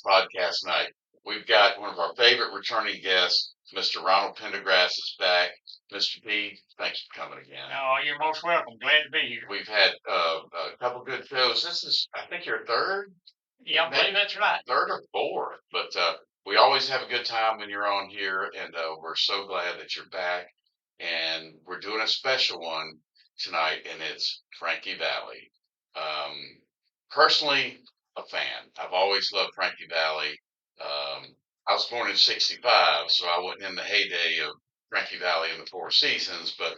podcast night. We've got one of our favorite returning guests, Mr. Ronald Pendergrass is back. Mr. P, thanks for coming again. Oh, you're most welcome. Glad to be here. We've had a couple good shows. This is, I think, your third? Yeah, I believe that's right. Third or fourth, but we always have a good time when you're on here, and we're so glad that you're back. And we're doing a special one tonight, and it's Frankie Valli. Um, Personally, a fan. I've always loved Frankie Valli. I was born in '65, so I wasn't in the heyday of Frankie Valli and the Four Seasons, but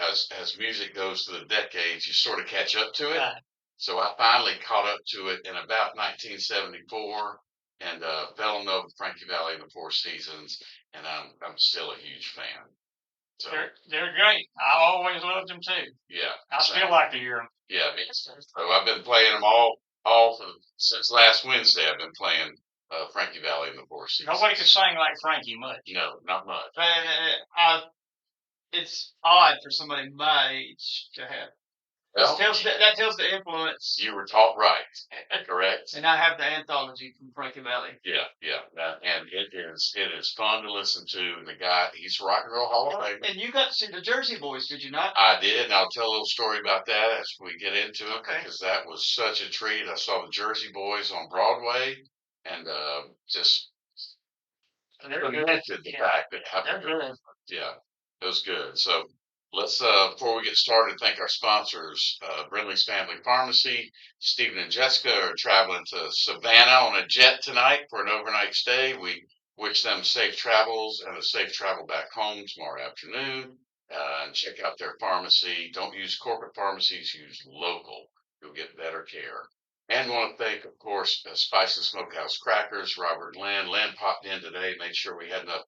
as music goes through the decades, you sort of catch up to it. Right. So I finally caught up to it in about 1974 and fell in love with Frankie Valli and the Four Seasons, and I'm still a huge fan. So They're great. I always loved them too. yeah, I same. still like to hear them. Yeah, me too. So I've been playing them all since last Wednesday. I've been playing Frankie Valli and the Four Seasons. Nobody could sing like Frankie much. No, not much. It's odd for somebody my age to have. Well, That tells the influence. you were taught right, correct? And I have the anthology from Frankie Valli. Yeah, and it is fun to listen to. And the guy, he's Rock and Roll Hall of Fame. And you got to see the Jersey Boys, did you not? I did, and I'll tell a little story about that as we get into it, Okay. because that was such a treat. I saw the Jersey Boys on Broadway, and just They're good. lamented the fact that They're good. yeah, it was good. So let's before we get started, thank our sponsors, Brindley's Family Pharmacy. Stephen and Jessica are traveling to Savannah on a jet tonight for an overnight stay. We wish them safe travels and a safe travel back home tomorrow afternoon. And check out their pharmacy. Don't use corporate pharmacies, use local. You'll get better care. And want to thank, of course, Spice and Smokehouse Crackers, Robert and Lynn. Lynn popped in today, made sure we had enough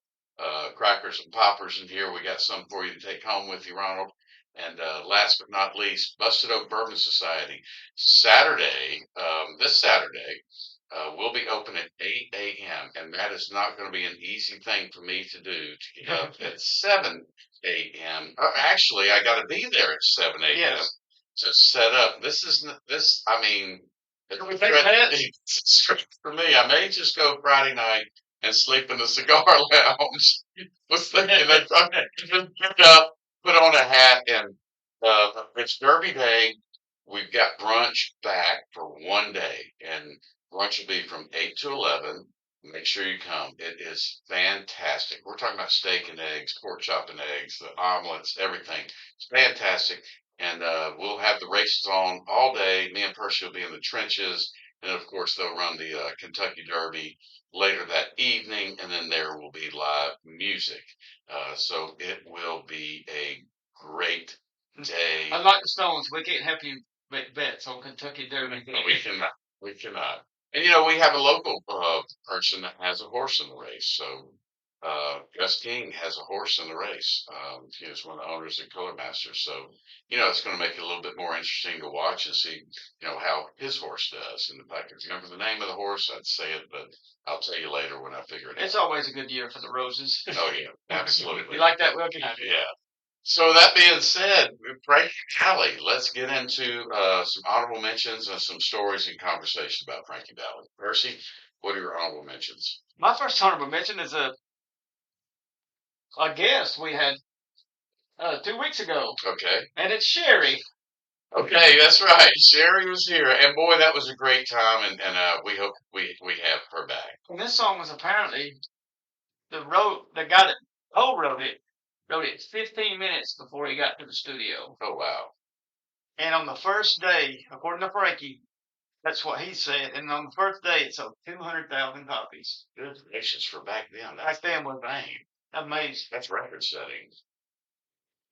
crackers and poppers in here. We got some for you to take home with you, Ronald. And last but not least, Busted Oak Bourbon Society. Saturday, this Saturday, we'll be open at 8 a.m. And that is not going to be an easy thing for me to do to get up at 7 a.m. Actually, I got to be there at 7 a.m. Yes. to set up. This isn't this. I mean, Can we take bets? it's a stretch for me. I may just go Friday night and sleep in the cigar lounge. Was thinking that I just get up, put on a hat, and it's Derby Day. We've got brunch back for one day, and brunch will be from 8 to 11. Make sure you come. It is fantastic. We're talking about steak and eggs, pork chop and eggs, the omelets, everything. It's fantastic. And we'll have the races on all day. Me and Percy will be in the trenches. And of course, they'll run the Kentucky Derby later that evening. And then there will be live music. So it will be a great day. Unlike the Stones, we can't help you make bets on Kentucky Derby. We cannot. We cannot. And we have a local person that has a horse in the race. So Gus King has a horse in the race. He is one of the owners at Color Masters. So it's going to make it a little bit more interesting to watch and see how his horse does. And if I could remember the name of the horse, I'd say it, but I'll tell you later when I figure it out. It's always a good year for the Roses. Oh yeah, absolutely. You like that, Wilkie? Yeah. So that being said, Frankie Valli, let's get into some honorable mentions and some stories and conversation about Frankie Valli. Percy, what are your honorable mentions? My first honorable mention is a guest we had 2 weeks ago, Okay. and it's Sherry. Okay, that's right. Sherry was here, and boy, that was a great time, and we hope we have her back. And this song was apparently the guy that co-wrote it wrote it 15 minutes before he got to the studio. Oh wow. And on the first day, according to Frankie, that's what he said. And on the first day, it sold 200,000 copies. Good gracious, for back then. Back then was insane. Amazing. That's record setting.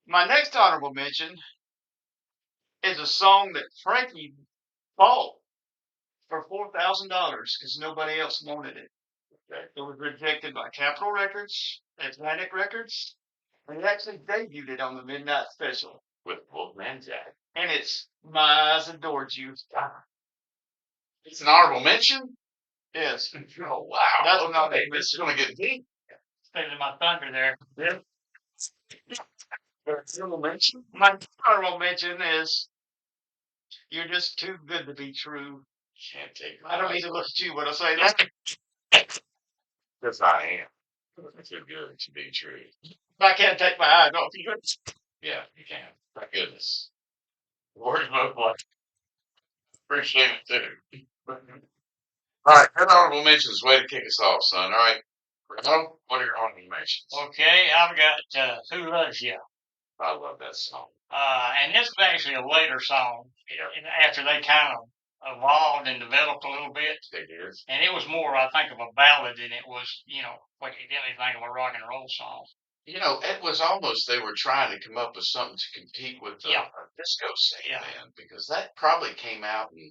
My next honorable mention is a song that Frankie bought for $4,000 because nobody else wanted it. Okay. It was rejected by Capitol Records, Atlantic Records, and he actually debuted it on the Midnight Special. With Wolfman Jack. And it's My Eyes Adored You. It's an honorable mention? Yes. Oh, wow. That's an honorable This is mention. going to get deep. Stealing my thunder there. Yeah. Honorable mention? My honorable mention is You're Just Too Good to Be True. Can't take my I don't eyes need to off look at you when I say that. because I am. Too good to be true. I can't take my eyes off you. Yeah, you can. Thank goodness. Word of mouth. Appreciate it too. All right, good honorable mentions. Way to kick us off, son. All right, Ronald, what are your honorable mentions? Okay, I've got Who Loves You. I love that song. And this was actually a later song. And after they kind of evolved and developed a little bit. They did. And it was more, I think, of a ballad than it was, what you didn't think of a rock and roll song. You know, it was almost they were trying to come up with something to compete with the disco scene then, because that probably came out in,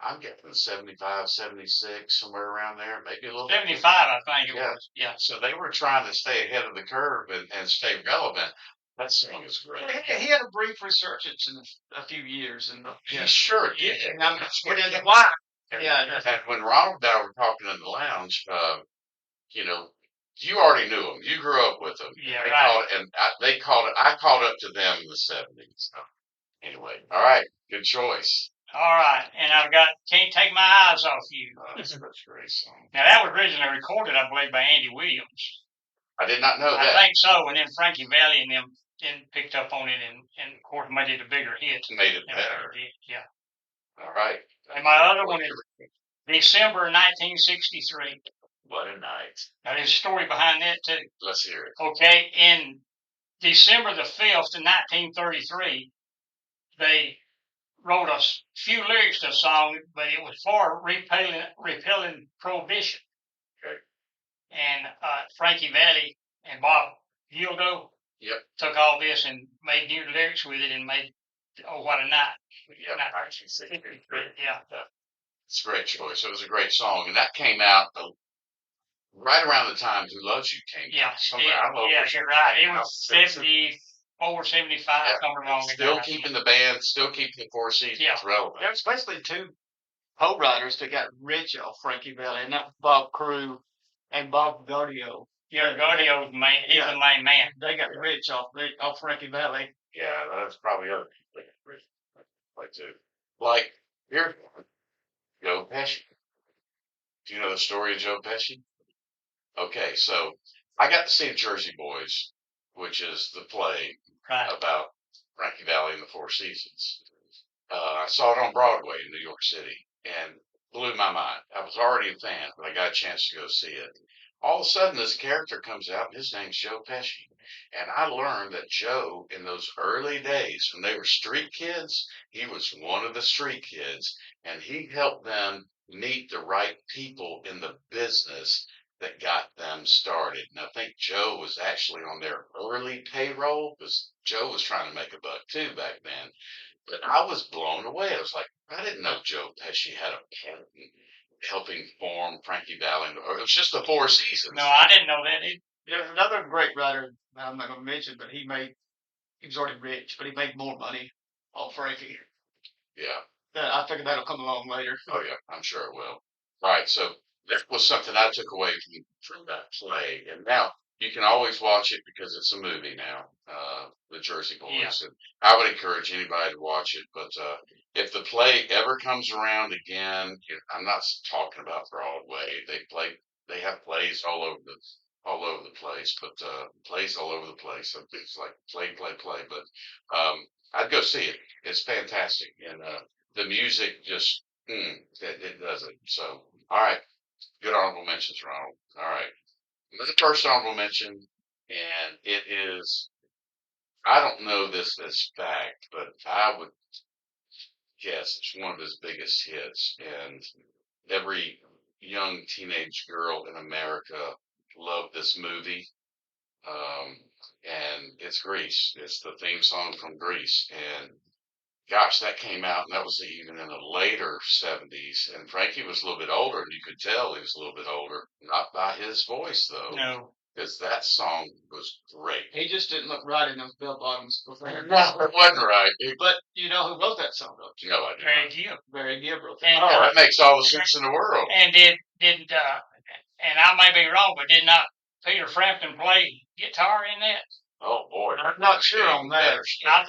I'm guessing 75, 76, somewhere around there, maybe a little 75, I think it was. Yeah. So they were trying to stay ahead of the curve and stay relevant. That song is great. He had a brief resurgence in a few years, and He sure did. And I'm get into why. And, Yeah. and when Ronald and I were talking in the lounge, you know, you already knew them. You grew up with them. Yeah, they right. Called it, and they called it. I called up to them in the '70s. So anyway, all right, good choice. All right, and I've got Can't Take My Eyes Off You. That's a great song. Now, that was originally recorded, I believe, by Andy Williams. I did not know that. I think so, and then Frankie Valli and them then picked up on it and of course, made it a bigger hit. Made it better. Yeah. All right. And my other one is December 1963. What a night. Now, there's a story behind that, too. Let's hear it. Okay, in December the 5th of 1933, they wrote a few lyrics to a song, but it was for repelling prohibition. Okay. And Frankie Valli and Bob Gildo took all this and made new lyrics with it and made Oh What a Night. Yeah, 1963. Yeah. It's a great choice. It was a great song, and that came out right around the time Who Loves You came out. You're right. It was 74, 75, somewhere along there. Still keeping the band, still keeping the Four Seasons relevant. There's basically two co-writers that got rich off Frankie Valli, and that's Bob Crew and Bob Gaudio. Yeah, Gaudio's main. He's the main man. They got rich off Frankie Valli. Yeah, that's probably other people that got rich like too. Like here's one. Joe Pesci. Do you know the story of Joe Pesci? Okay, so I got to see Jersey Boys, which is the play about Frankie Valli and the Four Seasons. I saw it on Broadway in New York City and blew my mind. I was already a fan, but I got a chance to go see it. All of a sudden, this character comes out, and his name's Joe Pesci. And I learned that Joe, in those early days when they were street kids, he was one of the street kids, and he helped them meet the right people in the business that got them started. And I think Joe was actually on their early payroll because Joe was trying to make a buck too back then. But I was blown away. I was like, I didn't know Joe Pesci had a part in helping form Frankie Valli. Or it was just the Four Seasons. No, I didn't know that. There's another great writer I'm not going to mention, but he was already rich, but he made more money off Frankie. Yeah. I figure that'll come along later. Oh, yeah, I'm sure it will. All right, so that was something I took away from that play. And now you can always watch it because it's a movie now, The Jersey Boys. Yeah. And I would encourage anybody to watch it. But if the play ever comes around again, I'm not talking about Broadway. They have plays all over the place, but plays all over the place. So it's like play. But I'd go see it. It's fantastic. And the music just, it does it. So, all right. Good honorable mentions, Ronald. All right. The first honorable mention, and it is, I don't know this as fact, but I would guess it's one of his biggest hits. And every young teenage girl in America loved this movie. And it's Grease. It's the theme song from Grease. And gosh, that came out, and that was even in the later 70s. And Frankie was a little bit older, and you could tell he was a little bit older. Not by his voice, though. No. Because that song was great. He just didn't look right in those bell bottoms before. No, it wasn't right. But you know who wrote that song, though? No, I didn't. Barry Gibb wrote that. And, that makes all the sense in the world. And and I may be wrong, but did not Peter Frampton play guitar in that? Oh boy, I'm not sure on that. I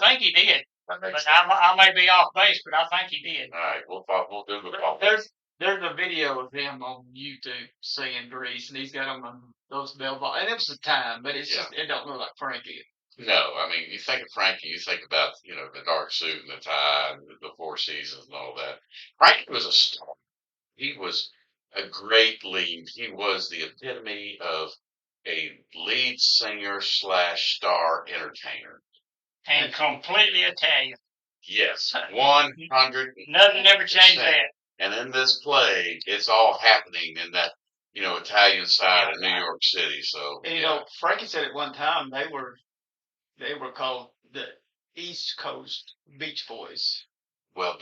think he did. That But makes I may be off base, but I think he did. All right, we'll do the call. There's a video of him on YouTube singing Grease, and he's got on those bell bottoms. And it was the time, but it's just, it don't look like Frankie. No, I mean, you think of Frankie, you think about, the dark suit and the tie and the Four Seasons and all that. Frankie was a star. He was a great lead. He was the epitome of a lead singer slash star entertainer. And completely Italian. Yes, 100. Nothing ever changed that. And in this play, it's all happening in that, Italian side of New York City. So, And Frankie said at one time they were called the East Coast Beach Boys. well,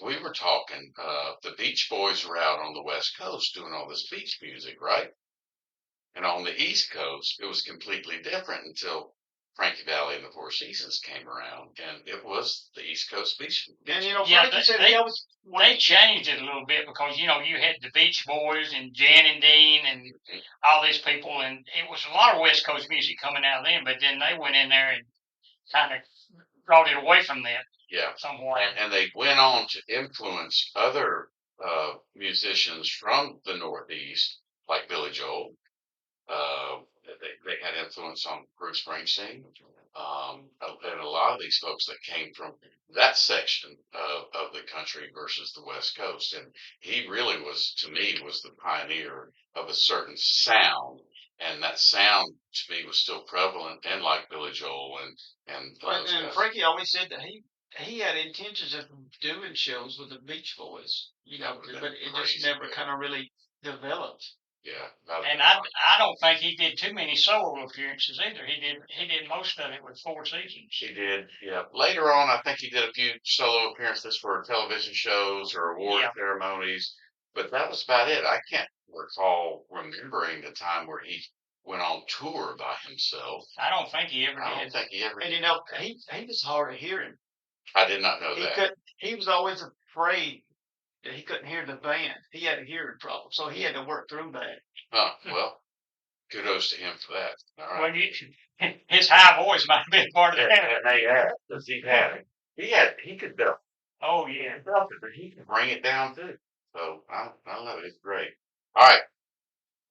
we were talking, the Beach Boys were out on the West Coast doing all this beach music, right? And on the East Coast, it was completely different until Frankie Valli and the Four Seasons came around, and it was the East Coast Beach. And Yeah, Frankie said they changed it a little bit because you had the Beach Boys and Jan and Dean and all these people, and it was a lot of West Coast music coming out of them. But then they went in there and kind of brought it away from that. Yeah, somewhat. And they went on to influence other musicians from the Northeast, like Billy Joel. They had influence on Bruce Springsteen, and a lot of these folks that came from that section of the country versus the West Coast. And he really was, to me, was the pioneer of a certain sound. And that sound, to me, was still prevalent, and like Billy Joel and Frankie always said that he had intentions of doing shows with the Beach Boys, but it just never kind of really developed. Yeah, and I don't think he did too many solo appearances either. He did most of it with Four Seasons. He did, yeah. Later on, I think he did a few solo appearances for television shows or award ceremonies, but that was about it. I can't recall remembering the time where he went on tour by himself. I don't think he ever did. I don't think he ever did. And he was hard of hearing. I did not know that. He was always afraid that he couldn't hear the band. He had a hearing problem, so he had to work through that. Huh, well, kudos to him for that. All right. Well, his high voice might have been part of that. Because he could belt. Oh, yeah. He belted, but he could bring it down too. So, I love it. It's great. All right.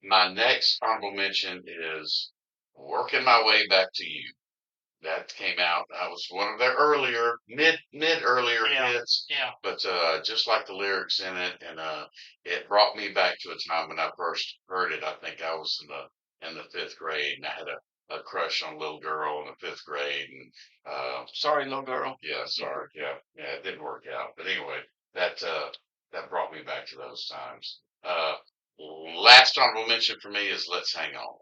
My next honorable mention is Working My Way Back to You. That came out. That was one of their earlier, earlier hits. Yeah. But just like the lyrics in it, and it brought me back to a time when I first heard it. I think I was in the fifth grade, and I had a crush on a little girl in the fifth grade. And sorry, little girl. Yeah, sorry. Yeah, it didn't work out. But anyway, that brought me back to those times. Last honorable mention for me is Let's Hang On.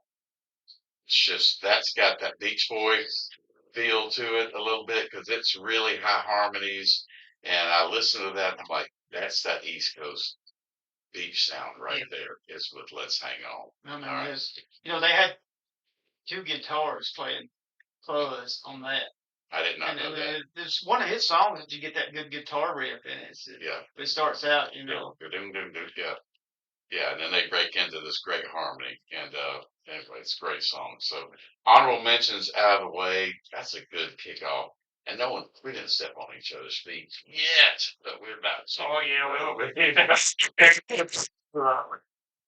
It's just that's got that Beach Boys feel to it a little bit because it's really high harmonies, and I listen to that and I'm like, that's that East Coast beach sound right there. It's with Let's Hang On. I mean, right. They had two guitars playing fuzz on that. I did not know that. It's one of his songs that you get that good guitar riff in it. It starts out, Yeah, and then they break into this great harmony. And anyway, it's a great song. So honorable mentions out of the way. That's a good kickoff. And we didn't step on each other's feet yet, but we're about to. Oh,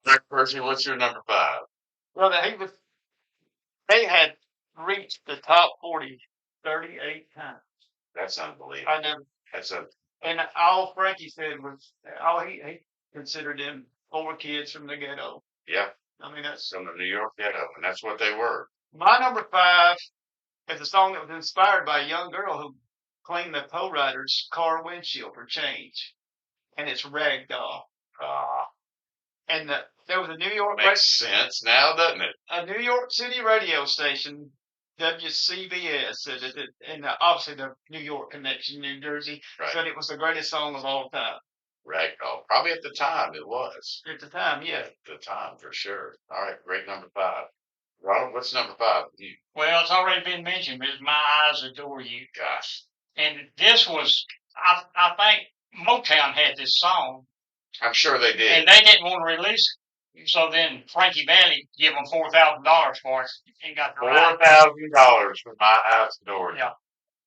yeah, Percy, what's your number 5? Well, they had reached the top 40 38 times. That's unbelievable. I know. And all Frankie said was, he considered them 4 kids from the ghetto. Yeah. I mean, that's from the New York ghetto, and that's what they were. My number 5 is a song that was inspired by a young girl who cleaned the co-rider's car windshield for change, and it's Ragdoll. And there was a New York makes sense now, doesn't it? A New York City radio station, WCBS, and obviously the New York connection, New Jersey, said it was the greatest song of all time. Ragdoll. Probably at the time it was. At the time, yeah. At the time, for sure. All right, great number 5. Ronald, what's number 5 with you? Well, it's already been mentioned, but it's My Eyes Adore You. Gosh. And this was, I think Motown had this song. I'm sure they did. And they didn't want to release it. So then Frankie Valli gave them $4,000 for it and got the $4,000 for My Eyes Adore You. Yeah.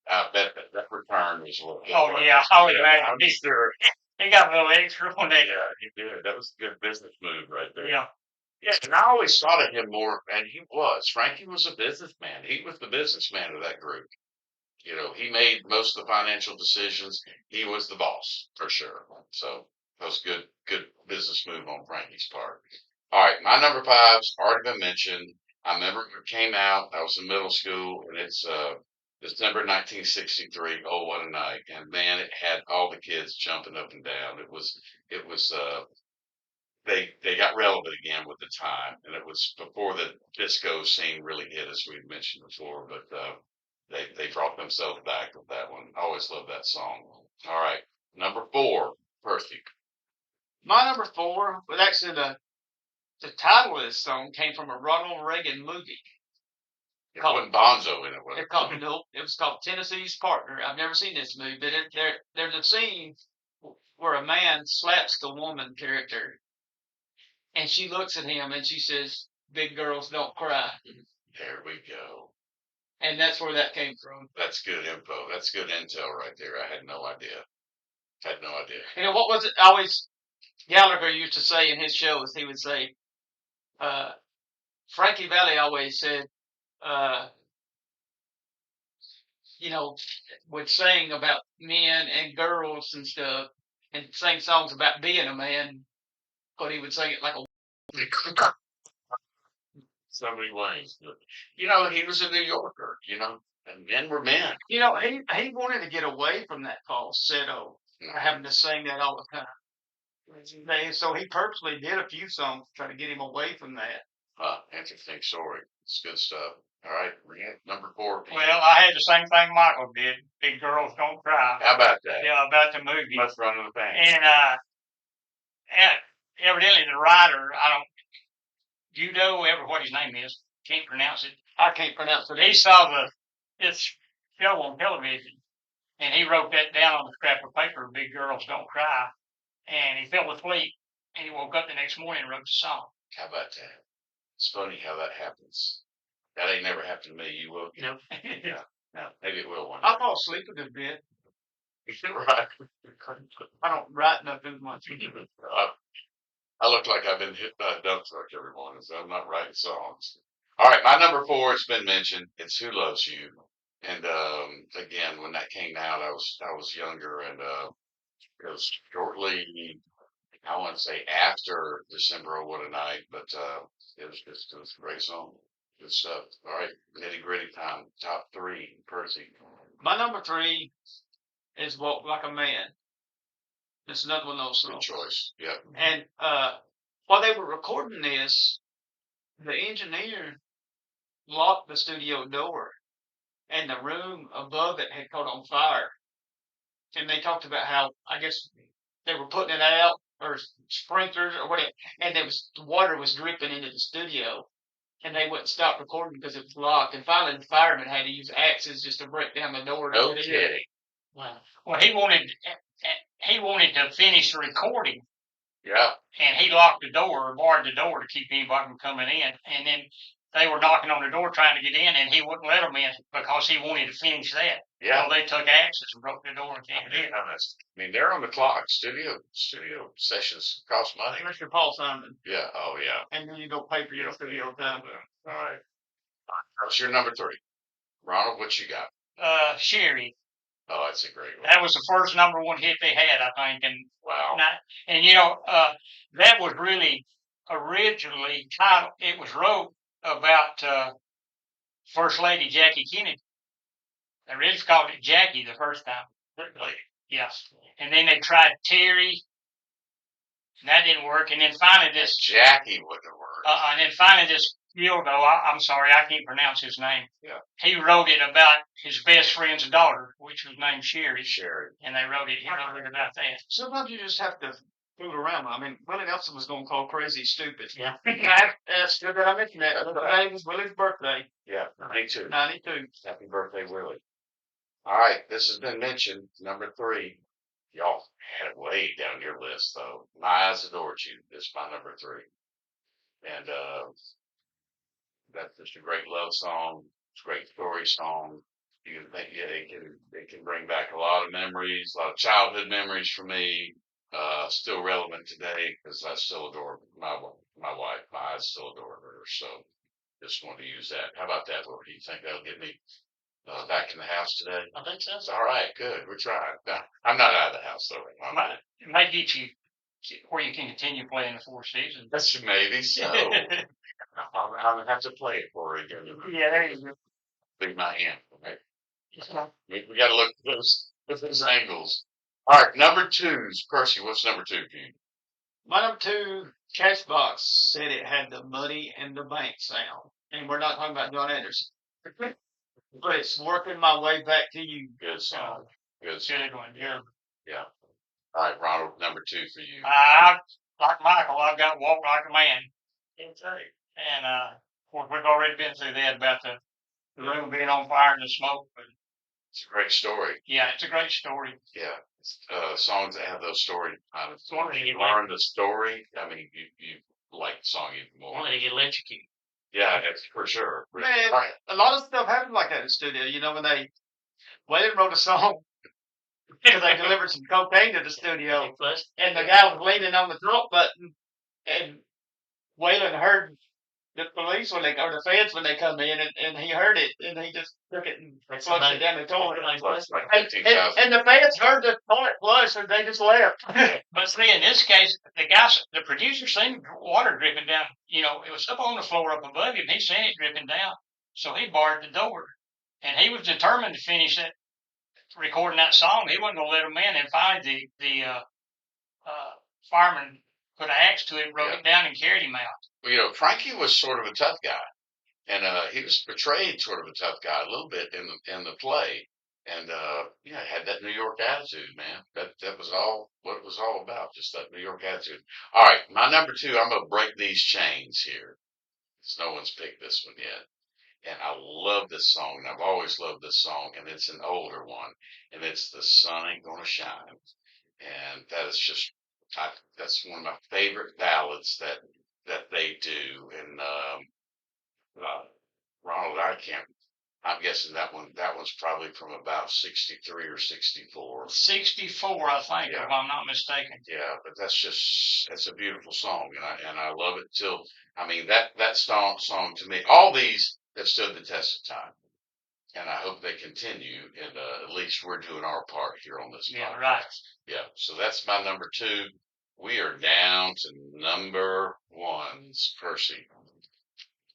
I bet that return was a little good. Oh yeah, I would imagine I'm sure. he got a little extra on that. Yeah, he did. That was a good business move right there. Yeah, Yeah, and I always thought of him more, and he was. Frankie was a businessman. He was the businessman of that group. You know, he made most of the financial decisions. He was the boss for sure. So that was good business move on Frankie's part. All right, my number five's already been mentioned. I remember it came out. I was in middle school, and it's December 1963. Oh, what a night! And man, it had all the kids jumping up and down. It was they got relevant again with the time, and it was before the disco scene really hit, as we mentioned before. But they brought themselves back with that one. I always loved that song. All right, number four, Percy. My number four was actually the title of this song came from a Ronald Reagan movie. It wasn't Bonzo in it, was It was called Tennessee's Partner. I've never seen this movie, but there's a scene where a man slaps the woman character, and she looks at him and she says, "Big girls don't cry," There we go. and that's where that came from. That's good info. That's good intel right there. I had no idea. Had no idea. You know what was it? Always Gallagher used to say in his shows. He would say, Frankie Valli always said, uh, you know, would sing about men and girls and stuff, and sing songs about being a man, but he would sing it like a. So many ways. You know, he was a New Yorker, you know, and men were men. You know, he wanted to get away from that falsetto, having to sing that all the time. So he purposely did a few songs to try to get him away from that. Interesting story. It's good stuff. All right, number four. well, I had the same thing Michael did. Big girls don't cry. How about that? Yeah, about the movie. Must run in the bank. And evidently the writer, I don't, you know ever what his name is? Can't pronounce it. I can't pronounce it. He saw this show on television, and he wrote that down on a scrap of paper. Big girls don't cry, and he fell asleep, and he woke up the next morning and wrote the song. How about that? It's funny how that happens. That ain't never happened to me. You will? You know. Yeah. No, maybe it will one I day. fall asleep a good bit. Right. I don't write nothing much. I look like I've been hit by a dump truck every morning, so I'm not writing songs. All right, my number four has been mentioned. It's "Who Loves You," and again, when that came out, I was younger, and it was shortly, I want to say after December "Oh What a Night," but it was a great song, good stuff. All right, nitty gritty time. Top three, Percy. My number three is "Walk Like a Man." It's another one of those Good songs. choice. Yep. And while they were recording this, the engineer locked the studio door, and the room above it had caught on fire. And they talked about how, I guess, they were putting it out, or sprinklers or whatever, and the water was dripping into the studio, and they wouldn't stop recording because it was locked. And finally, the firemen had to use axes just to break down the door. No kidding. Wow. Well, he wanted to finish the recording, Yeah. and he locked the door, or barred the door to keep anybody from coming in. And then they were knocking on the door trying to get in, and he wouldn't let them in because he wanted to finish that. Yeah. So they took axes and broke the door and came in. I mean, they're on the clock. Studio sessions cost money. Mr. Paul Simon. Yeah. Oh, yeah. And then you go pay for your studio time. All right. That's your number three. Ronald, what you got? Sherry. Oh, that's a great one. That was the first number one hit they had, I think. And Wow. that was really originally titled. It was wrote about First Lady Jackie Kennedy. They really called it Jackie the first time. Really? Yes. And then they tried Terry, and that didn't work. And then finally this Jackie wouldn't have worked. and then finally this Gildo, I'm sorry, I can't pronounce his name. Yeah. He wrote it about his best friend's daughter, which was named Sherry. Sherry. And he wrote it about that. Sometimes you just have to fool around. I mean, Willie Nelson was going to call crazy stupid. Yeah. That's good that I mentioned that. The day was Willie's birthday. Yeah, 92. 92. Happy birthday, Willie. All right, this has been mentioned. Number three. Y'all had it way down your list, though. My Eyes Adored You is my number three. And that's just a great love song. It's a great story song. you can think, yeah, it can bring back a lot of memories, a lot of childhood memories for me. Still relevant today because I still adore my wife. I still adore her. So just want to use that. How about that, Lord? Do you think that'll get me back in the house today? I think so. All right, good. We're trying. No, I'm not out of the house though. It might get you where you can continue playing the Four Seasons. That's maybe so. I'll have to play it for her again. Yeah, there you go. Be my aunt, right? We got to look at those angles. All right, number two's Percy. What's number two for you? My number two, Catchbox said it had the Money in the Bank sound. And we're not talking about John Anderson. But it's working my way back to you. Good song. Good song. Good one, yeah. Yeah. All right, Ronald, number two for you. Like Michael, I've got Walk Like a Man. And of course, we've already been through that about the room being on fire and the smoke. But It's a great story. yeah, it's a great story. Yeah. Songs that have those stories kind of. Wanted to You get learn the story. I mean, you like the song even more. wanted to get electrocuted. Yeah, that's for sure. Man, All right. a lot of stuff happened like that in the studio. You know, when Waylon wrote a song because they delivered some cocaine to the studio, and the guy was leaning on the talk button, and Waylon heard the police or the feds when they come in, and he heard it, and he just took it and flushed it down the toilet. Plus, like And, 15,000. and the feds heard the toilet flush, and they just left. But see, in this case, the producer seen water dripping down. You know, it was up on the floor up above him. He seen it dripping down, so he barred the door, and he was determined to finish that recording that song. He wasn't gonna let him in. And finally, the fireman put an axe to it, broke it down, and carried him out. Well, Frankie was sort of a tough guy, and he was portrayed sort of a tough guy a little bit in the play, and had that New York attitude, man. That was all what it was all about, just that New York attitude. All right, my number two, I'm gonna break these chains here. 'Cause no one's picked this one yet, and I love this song, and I've always loved this song, and it's an older one, and it's "The Sun Ain't Gonna Shine," and that is just that's one of my favorite ballads that they do. And Ronald, I'm guessing that one's probably from about 63 or 64. 64, I think, Yeah. if I'm not mistaken. Yeah, but that's a beautiful song, and I love it till. I mean, that song to me, all these have stood the test of time, and I hope they continue. And at least we're doing our part here on this Yeah, podcast. right. Yeah, so that's my number two. We are down to number one's Percy.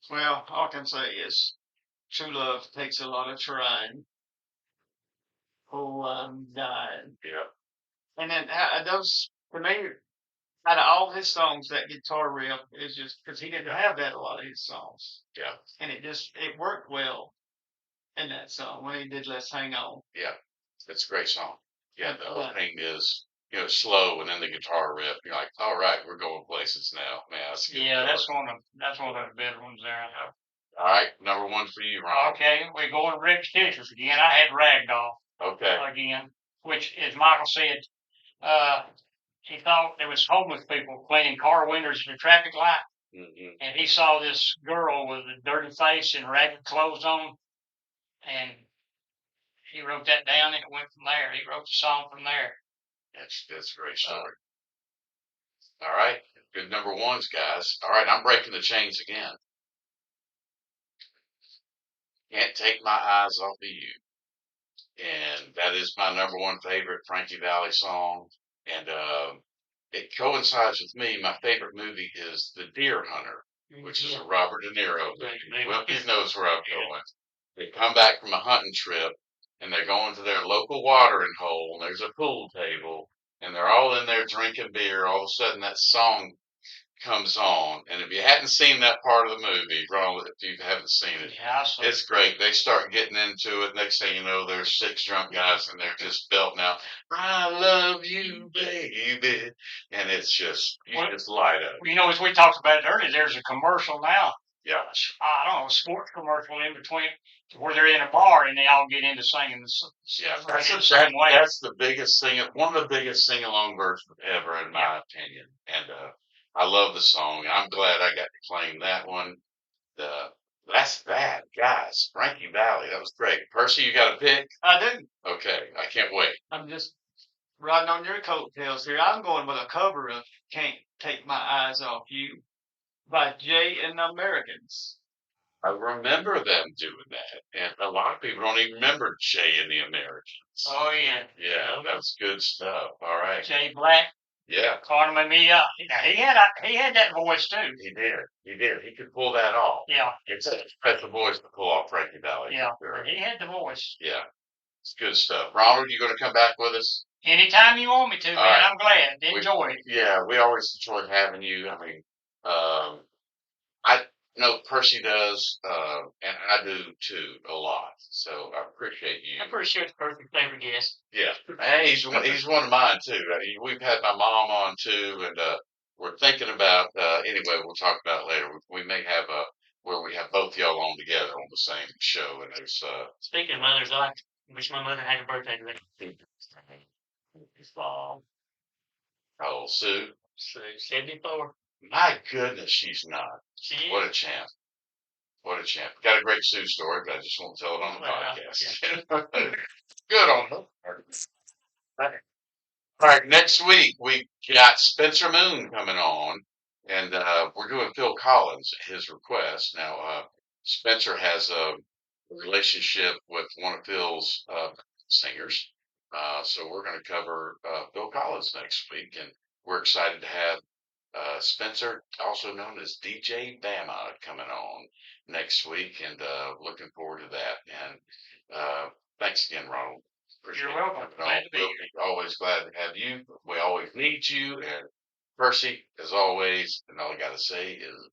Well, all I can say is true love takes a lot of trying. Oh, I'm dying. Yeah, And then those, for me, out of all his songs, that guitar riff is just because he didn't have that a lot of his songs, yeah, and it worked well in that song when he did "Let's Hang On." yeah. It's a great song. Yeah, the Yeah. opening is slow, and then the guitar riff. You're like, all right, we're going places now. Man, that's a good Yeah, guitar. that's one of the better ones there. All right, number one for you, Ron. Okay, we're going Rex Texas again. I had Ragdoll Okay. again, which, as Michael said, he thought there was homeless people cleaning car windows at a traffic light, Mm-hmm. and he saw this girl with a dirty face and ragged clothes on, and he wrote that down, and it went from there. He wrote the song from there. That's a great story. All right, good number ones, guys. All right, I'm breaking the chains again. Can't take my eyes off of you. And that is my number one favorite Frankie Valli song. And it coincides with me. My favorite movie is The Deer Hunter, which is a Robert De Niro movie. Well, he knows where I'm going. They come back from a hunting trip, and they're going to their local watering hole, and there's a pool table, and they're all in there drinking beer. All of a sudden, that song comes on, and if you hadn't seen that part of the movie, Ronald, if you haven't seen it, Yeah, so it's great. They start getting into it. Next thing you know, there's six drunk guys, and they're just belting out, "I love you, baby," and it's just just light up. you know, as we talked about it earlier, there's a commercial now. Yeah, I don't know, a sports commercial in between where they're in a bar and they all get into singing yeah. the same way. That's the biggest thing. One of the biggest sing along versions ever, in my opinion. And I love the song. I'm glad I got to claim that one. The That's that, guys. Frankie Valli, that was great. Percy, you got a pick? I do. Okay, I can't wait. I'm just riding on your coattails here. I'm going with a cover of "Can't Take My Eyes Off You" by Jay and the Americans. I remember them doing that, and a lot of people don't even remember Jay and the Americans. Oh yeah. Yeah, that's good stuff. All right. Jay Black, Yeah, calling me up. Now, he had that voice too. he did. He did. He could pull that off. Yeah, It's a special voice to pull off Frankie Valli. yeah. Sure. He had the voice. Yeah, it's good stuff. Ronald, you going to come back with us? Anytime you want me to, man, right. I'm glad. Enjoy it. Yeah, we always enjoy having you. I mean, I know Percy does, and I do too a lot. So I appreciate you. I'm pretty sure it's perfect favorite guest. Yeah, hey, he's one of mine too. I mean, we've had my mom on too, and we're thinking about. Anyway, we'll talk about it later. We may have where we have both y'all on together on the same show, and there's Speaking of mothers, I wish my mother had a birthday today. oh Sue. So 74. My goodness, she's not. She What is. a champ. What a champ. Got a great Sue story, but I just won't tell it on the Well, podcast. Good on her. All right, next week we got Spencer Moon coming on, and we're doing Phil Collins at his request. Now, Spencer has a relationship with one of Phil's singers, so we're going to cover Phil Collins next week, and we're excited to have Spencer, also known as DJ Bama, coming on next week, and looking forward to that. And thanks again, Ronald. Appreciate You're welcome. you coming Glad on. to be We'll here. be always glad to have you. We always need you. And Percy, as always, and all I got to say is